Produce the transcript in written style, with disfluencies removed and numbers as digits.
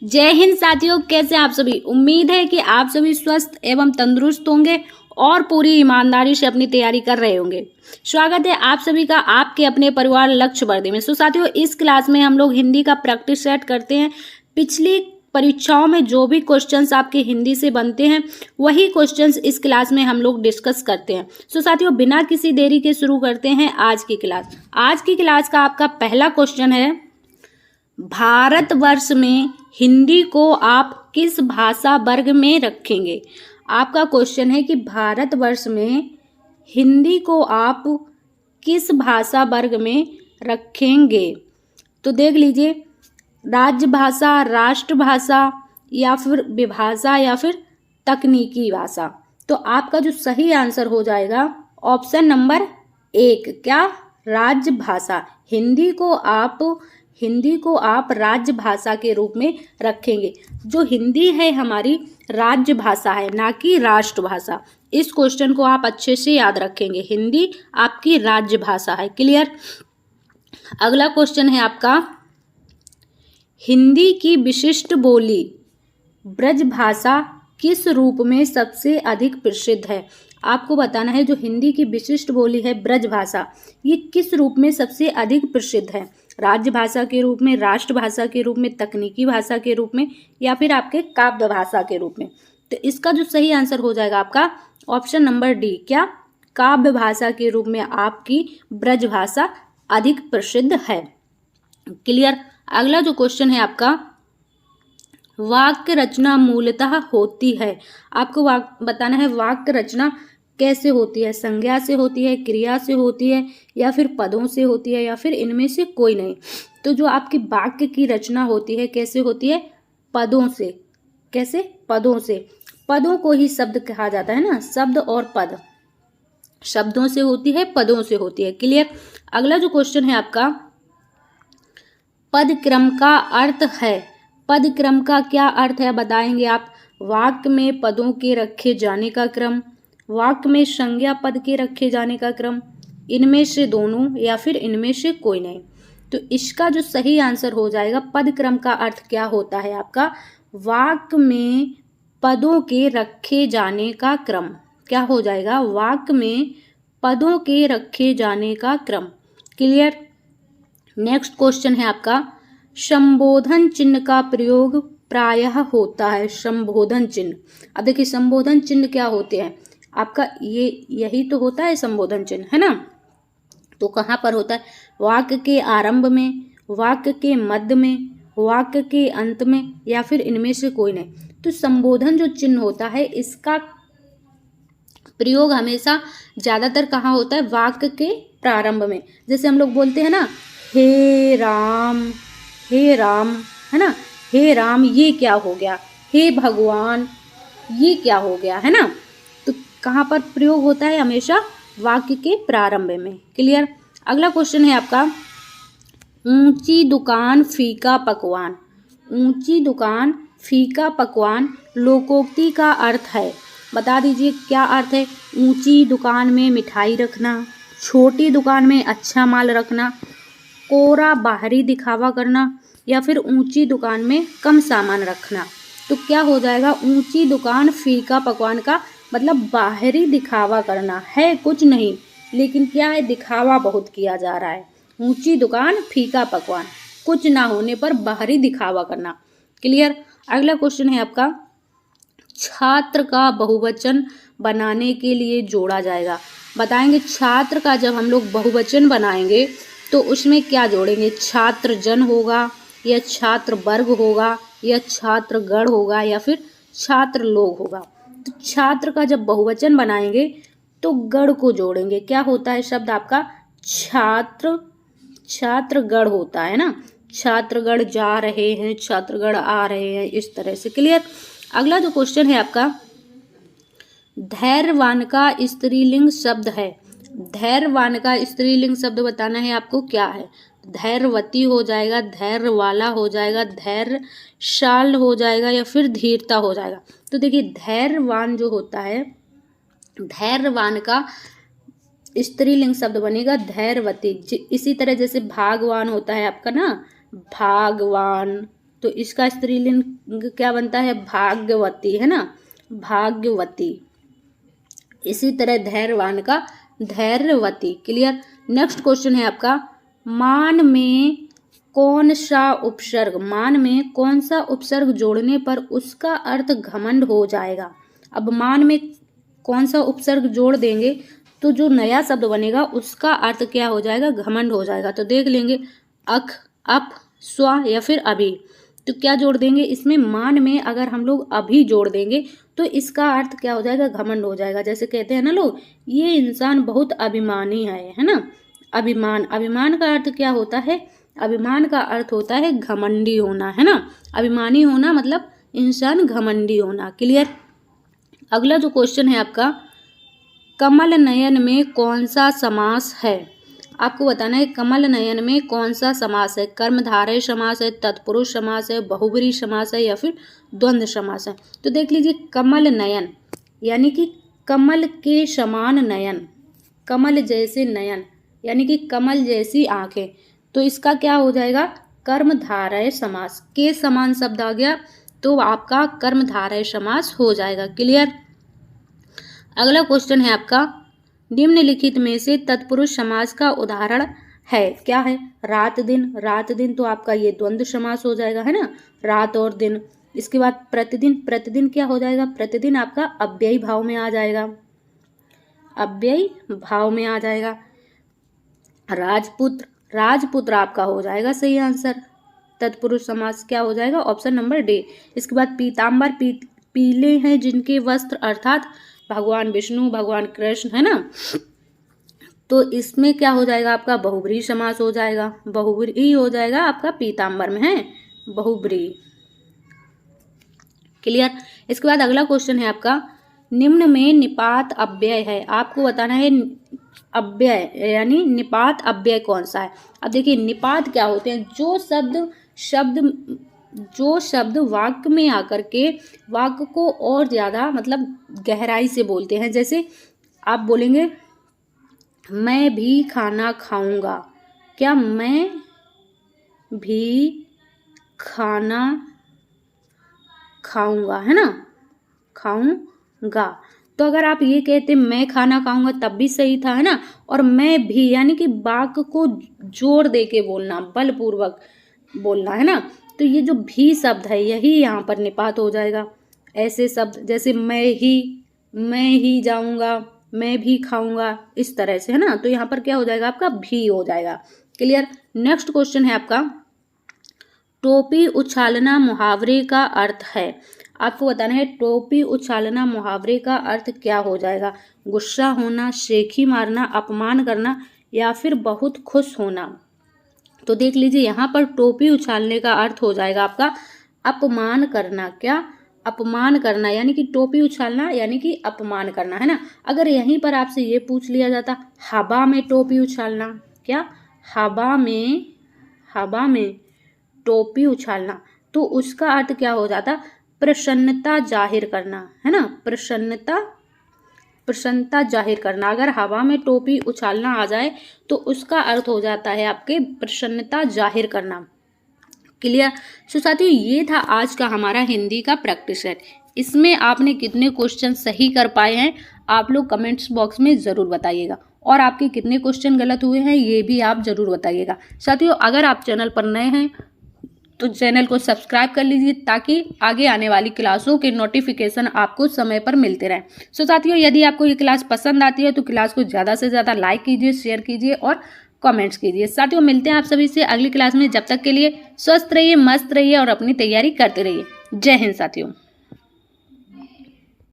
जय हिंद साथियों, कैसे आप सभी। उम्मीद है कि आप सभी स्वस्थ एवं तंदुरुस्त होंगे और पूरी ईमानदारी से अपनी तैयारी कर रहे होंगे। स्वागत है आप सभी का आपके अपने परिवार लक्ष्य वर्दी में। साथियों, इस क्लास में हम लोग हिंदी का प्रैक्टिस सेट करते हैं। पिछली परीक्षाओं में जो भी क्वेश्चंस आपके हिंदी से बनते हैं वही क्वेश्चंस इस क्लास में हम लोग डिस्कस करते हैं। साथियों, बिना किसी देरी के शुरू करते हैं आज की क्लास। आज की क्लास का आपका पहला क्वेश्चन है, भारतवर्ष में हिंदी को आप किस भाषा वर्ग में रखेंगे। आपका क्वेश्चन है कि भारतवर्ष में हिंदी को आप किस भाषा वर्ग में रखेंगे। तो देख लीजिए, राजभाषा, राष्ट्रभाषा या फिर विभाषा या फिर तकनीकी भाषा। तो आपका जो सही आंसर हो जाएगा ऑप्शन नंबर 1, क्या, राजभाषा। हिंदी को आप राजभाषा के रूप में रखेंगे। जो हिंदी है हमारी राजभाषा है, ना कि राष्ट्रभाषा। इस क्वेश्चन को आप अच्छे से याद रखेंगे, हिंदी आपकी राजभाषा है। क्लियर। अगला क्वेश्चन है आपका, हिंदी की विशिष्ट बोली ब्रजभाषा किस रूप में सबसे अधिक प्रसिद्ध है। आपको बताना है जो हिंदी की विशिष्ट बोली है ब्रजभाषा, ये किस रूप में सबसे अधिक प्रसिद्ध है। राजभाषा के रूप में, राष्ट्रभाषा के रूप में, तकनीकी भाषा के रूप में या फिर आपके काव्य भाषा के रूप में। तो इसका जो सही आंसर हो जाएगा आपका ऑप्शन नंबर डी, क्या, काव्य भाषा के रूप में आपकी ब्रजभाषा अधिक प्रसिद्ध है। क्लियर। अगला जो क्वेश्चन है आपका, वाक्य रचना मूलतः होती है। आपको बताना है वाक्य रचना कैसे होती है, संज्ञा से होती है, क्रिया से होती है या फिर पदों से होती है या फिर इनमें से कोई नहीं। तो जो आपकी वाक्य की रचना होती है कैसे होती है, पदों से। कैसे, पदों से। पदों को ही शब्द कहा जाता है ना, शब्द और पद, शब्दों से होती है, पदों से होती है। क्लियर। अगला जो क्वेश्चन है आपका, पद क्रम का अर्थ है। पद क्रम का क्या अर्थ है बताएंगे आप। वाक्य में पदों के रखे जाने का क्रम, वाक्य में संज्ञा पद के रखे जाने का क्रम, इनमें से दोनों या फिर इनमें से कोई नहीं। तो इसका जो सही आंसर हो जाएगा, पद क्रम का अर्थ क्या होता है आपका, वाक्य में पदों के रखे जाने का क्रम। क्या हो जाएगा, वाक्य में पदों के रखे जाने का क्रम। क्लियर। नेक्स्ट क्वेश्चन है आपका, संबोधन चिन्ह का प्रयोग प्रायः होता है। संबोधन चिन्ह, अब देखिए संबोधन चिन्ह क्या होते हैं आपका, यही तो होता है संबोधन चिन्ह, है ना। तो कहाँ पर होता है, वाक्य के आरंभ में, वाक्य के मध्य में, वाक्य के अंत में या फिर इनमें से कोई नहीं। तो संबोधन जो चिन्ह होता है इसका प्रयोग हमेशा ज्यादातर कहाँ होता है, वाक्य के प्रारंभ में। जैसे हम लोग बोलते हैं ना, हे राम, हे राम, है ना, हे राम ये क्या हो गया, हे भगवान ये क्या हो गया, है ना। तो कहाँ पर प्रयोग होता है, हमेशा वाक्य के प्रारंभ में। क्लियर। अगला क्वेश्चन है आपका, ऊंची दुकान फीका पकवान। ऊंची दुकान फीका पकवान लोकोक्ति का अर्थ है। बता दीजिए क्या अर्थ है। ऊंची दुकान में मिठाई रखना, छोटी दुकान में अच्छा माल रखना, कोरा बाहरी दिखावा करना या फिर ऊंची दुकान में कम सामान रखना। तो क्या हो जाएगा, ऊंची दुकान फीका पकवान का मतलब बाहरी दिखावा करना है, कुछ नहीं लेकिन क्या है, दिखावा बहुत किया जा रहा है। ऊंची दुकान फीका पकवान, कुछ ना होने पर बाहरी दिखावा करना। क्लियर। अगला क्वेश्चन है आपका, छात्र का बहुवचन बनाने के लिए जोड़ा जाएगा। बताएंगे छात्र का जब हम लोग बहुवचन बनाएंगे तो उसमें क्या जोड़ेंगे, छात्र जन होगा या छात्र वर्ग होगा या छात्र गण होगा या फिर छात्र लोग होगा। तो छात्र का जब बहुवचन बनाएंगे तो गण को जोड़ेंगे। क्या होता है शब्द आपका, छात्र, छात्रगण होता है ना, छात्रगण जा रहे हैं, छात्रगण आ रहे हैं, इस तरह से। क्लियर। अगला जो क्वेश्चन है आपका, धैर्यवान का स्त्रीलिंग शब्द है। धैर्यवान का स्त्रीलिंग शब्द बताना है आपको क्या है। धैर्यवती हो जाएगा, धैर्य वाला हो जाएगा, धैर्यशाल हो जाएगा या फिर धीरता हो जाएगा। तो देखिए धैर्यवान जो होता है, धैर्यवान का स्त्रीलिंग शब्द बनेगा धैर्यवती। इसी तरह जैसे भागवान होता है आपका ना, भागवान, तो इसका स्त्रीलिंग क्या बनता है? भाग्यवती, है ना, भाग्यवती। इसी तरह धैर्यवान का धैर्यवती। क्लियर। नेक्स्ट क्वेश्चन है आपका, मान में कौन सा उपसर्ग, मान में कौन सा उपसर्ग जोड़ने पर उसका अर्थ घमंड हो जाएगा? अब मान में कौन सा उपसर्ग जोड़ देंगे तो जो नया शब्द बनेगा उसका अर्थ क्या हो जाएगा? घमंड हो जाएगा। तो देख लेंगे, अख, अप, स्व या फिर अभी। तो क्या जोड़ देंगे इसमें? मान में अगर हम लोग अभी जोड़ देंगे तो इसका अर्थ क्या हो जाएगा? घमंड हो जाएगा। जैसे कहते हैं ना लोग, ये इंसान बहुत अभिमानी है ना। अभिमान, अभिमान का अर्थ क्या होता है? अभिमान का अर्थ होता है घमंडी होना, है ना। अभिमानी होना मतलब इंसान घमंडी होना। क्लियर। अगला जो क्वेश्चन है आपका, कमल नयन में कौन सा समास है? आपको बताना है कमल नयन में कौन सा समास है। कर्मधारय समास है, तत्पुरुष समास है, बहुब्रीहि समास है या फिर द्वंद्व समास है। तो देख लीजिए, कमल नयन यानी कि कमल के समान नयन, कमल जैसे नयन यानी कि कमल जैसी आंखें। तो इसका क्या हो जाएगा? कर्मधारय समास। के समान शब्द आ गया तो आपका कर्मधारय समास हो जाएगा। क्लियर। अगला क्वेश्चन है आपका, निम्नलिखित में से तत्पुरुष समास का उदाहरण है। क्या है? रात दिन, रात दिन तो आपका ये द्वंद्व समास हो जाएगा, है ना, रात और दिन। इसके बाद प्रतिदिन, प्रतिदिन क्या हो जाएगा? प्रतिदिन आपका अव्ययी भाव में आ जाएगा, अव्ययी भाव में आ जाएगा। राजपुत्र, राजपुत्र आपका हो जाएगा सही आंसर। तत्पुरुष समास क्या हो जाएगा? Option number D. इसके बाद पीताम्बर, पीले हैं जिनके वस्त्र, अर्थात भगवान विष्णु, भगवान कृष्ण, है ना। तो इसमें क्या हो जाएगा आपका? बहुब्रीहि समास हो जाएगा, बहुब्रीहि हो जाएगा आपका पीताम्बर में, है बहुब्रीहि। क्लियर। इसके बाद अगला क्वेश्चन है आपका, निम्न में निपात अव्यय है। आपको बताना है अव्यय यानी निपात अव्यय कौन सा है। अब देखिए, निपात क्या होते हैं? जो शब्द वाक्य में आकर के वाक्य को और ज्यादा मतलब गहराई से बोलते हैं। जैसे आप बोलेंगे, मैं भी खाना खाऊंगा। क्या मैं भी खाना खाऊंगा, है ना, खाऊंगा। तो अगर आप ये कहते मैं खाना खाऊंगा तब भी सही था, है ना। और मैं भी यानी कि वाक्य को जोर दे के बोलना, बलपूर्वक बोलना, है ना। तो ये जो भी शब्द है यही यहाँ पर निपात हो जाएगा। ऐसे शब्द जैसे मैं ही जाऊंगा, मैं भी खाऊंगा, इस तरह से, है ना। तो यहाँ पर क्या हो जाएगा आपका? भी हो जाएगा। क्लियर। नेक्स्ट क्वेश्चन है आपका, टोपी उछालना मुहावरे का अर्थ है। आपको बताना है टोपी उछालना मुहावरे का अर्थ क्या हो जाएगा? गुस्सा होना, शेखी मारना, अपमान करना या फिर बहुत खुश होना। तो देख लीजिए, यहाँ पर टोपी उछालने का अर्थ हो जाएगा आपका अपमान करना। क्या? अपमान करना, यानी कि टोपी उछालना यानी कि अपमान करना, है ना। अगर यहीं पर आपसे ये पूछ लिया जाता हवा में टोपी उछालना, क्या हवा में टोपी उछालना, तो उसका अर्थ क्या हो जाता? प्रसन्नता जाहिर करना, है ना, प्रसन्नता जाहिर करना। अगर हवा में टोपी उछालना आ जाए तो उसका अर्थ हो जाता है आपके प्रसन्नता जाहिर करना। क्लियर। सो साथियों, ये था आज का हमारा हिंदी का प्रैक्टिस सेट। इसमें आपने कितने क्वेश्चन सही कर पाए हैं आप लोग कमेंट्स बॉक्स में ज़रूर बताइएगा, और आपके कितने क्वेश्चन गलत हुए हैं ये भी आप ज़रूर बताइएगा। साथियों, अगर आप चैनल पर नए हैं तो चैनल को सब्सक्राइब कर लीजिए ताकि आगे आने वाली क्लासों के नोटिफिकेशन आपको समय पर मिलते रहें। सो साथियों, यदि आपको ये क्लास पसंद आती है तो क्लास को ज़्यादा से ज़्यादा लाइक कीजिए, शेयर कीजिए और कमेंट्स कीजिए। साथियों, मिलते हैं आप सभी से अगली क्लास में। जब तक के लिए स्वस्थ रहिए, मस्त रहिए और अपनी तैयारी करते रहिए। जय हिंद साथियों।